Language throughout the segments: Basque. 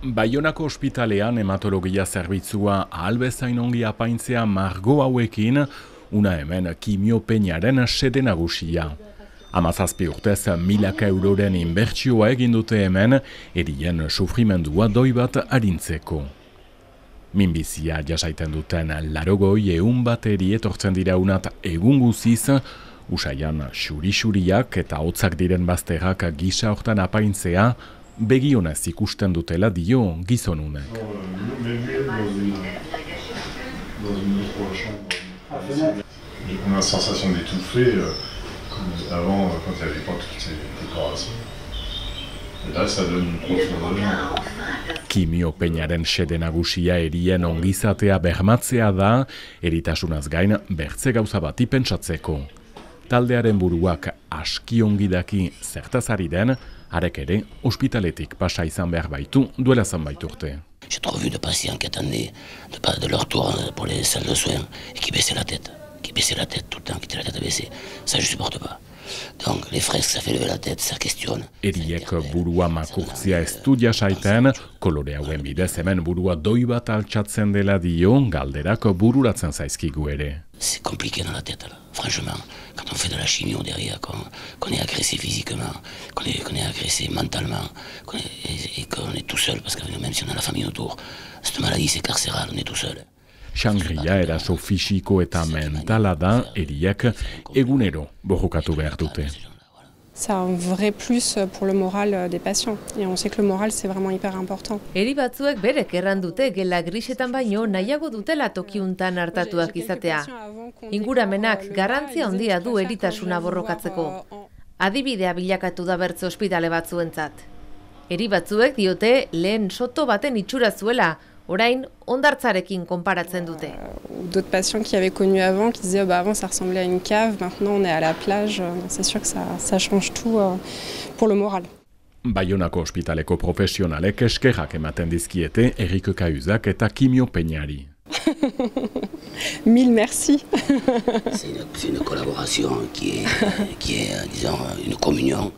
Baionako ospitalean hematologia zerbitzua ahal bezain ongi apaintzea margo hauekin, una hemen kimiopeñaren sede nagusia. 17 urtez milaka euroren inbertsioa egin dute hemen, erien sufrimendua doi bat arintzeko. Minbizia jasaiten duten 80 bat eri etortzen dira unat egun guziz, usaian xuri-xuriak eta hotzak diren bazterrak gisa hortan apaintzea, begionez ikusten dutela dio gizonunek. On a la sensation d'étouffer, comme avant, quand il n'y avait pas toutes ces décorations. Et là, ça donne une profondeur. Kimiopeñaren sede nagusia erien ongizatea bermatzea da, eritasunaz gain bertze gauza bati pentsatzeko. Taldearen buruak aski ongi daki zertaz ari den, harek ere ospitaletik pasa izan behar baitu duela zenbait urte. J'ai trop vu de patients qui attendaient de leur tour pour les salles de soins et qui baissaient la tête tout le temps, qui étaient la tête baissée. Ça, je supporte pas. Donc, les fresques, ça fait lever la tête, ça questionne. Eriek burua makurtzia ez du jasaiten, kolore hauen bidez hemen burua doi bat altxatzen dela dio, galderak bururatzen zaizkigu ere. C'est compliqué dans la tête, là. Franchement. Quand on fait de la chimio derrière, qu'on est agressé physiquement, qu'on est agressé mentalement, et qu'on est tout seul, parce que même si on a la famille autour, cette maladie c'est carcéral, on est tout seul. Sangria eraso fisiko eta mentala da, eriek egunero borrokatu behar dute. C'est un vrai plus pour le moral des patients. Et on sait que le moral, c'est vraiment hyper important. Eri batzuek berek errandute gela grisetan baino nahiago dutela tokiuntan hartatuak izatea. Inguramenak garrantzia handia du eritasuna borrokatzeko. Adibidea bilakatu da bertze ospitale batzuentzat. Eri batzuek diote lehen soto baten itxura zuela, orain hondartzarekin konparatzen dute. D'autres patients qui avaient connu avant, qui disaient avant ça ressemblait à une cave, maintenant on est à la plage. C'est sûr que ça change tout pour le moral. Baionako ospitaleko profesionalek eskerrak ematen dizkiete Erik Cahuzac eta kimiopeñari. Mille merci. C'est une collaboration qui est disons, une communion.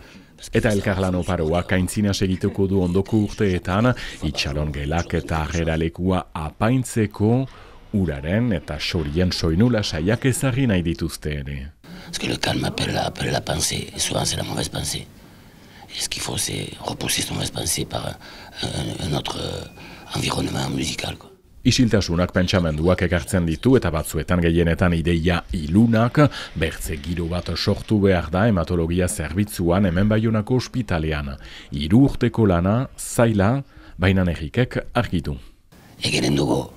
Eta elkarlan oparoa kaintzina segituko du ondoko urteetan, itxalon gelak eta ageralekua apaintzeko, uraren eta sorien soinula saiak ezarri nahi dituzte ere. Parce que le calme appelle la pensée, et souvent c'est la mauvaise pensée. Et ce qu'il faut, c'est repousser cette mauvaise pensée par un autre environnement musical, quoi. Isiltasunak pentsamenduak ekartzen ditu eta batzuetan gehienetan ideia ilunak, bertze giro bat sortu behar da hematologia zerbitzuan hemen Baionako ospitalean. 3 urteko lana, zaila, baina Erikek argitu. Eginen dugu.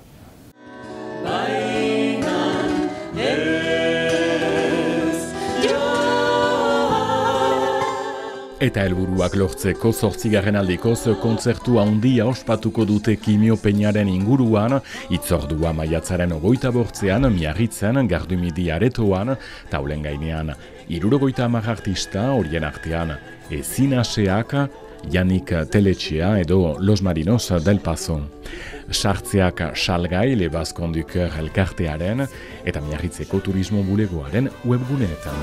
Eta helburuak lortzeko 8. aldikoz kontzertu handia ospatuko dute kimiopeñaren inguruan, hitzordua maiatzaren 28an Miarritzen Gardumidi aretoan, taulen gainean 70 artista, horien artean Ezinaseak, Yannick Teletxea edo Los Marinos del Paso. Sartzeak salgai Le Bas Conducteur elkartearen eta Miarritzeko turismo bulegoaren webguneetan.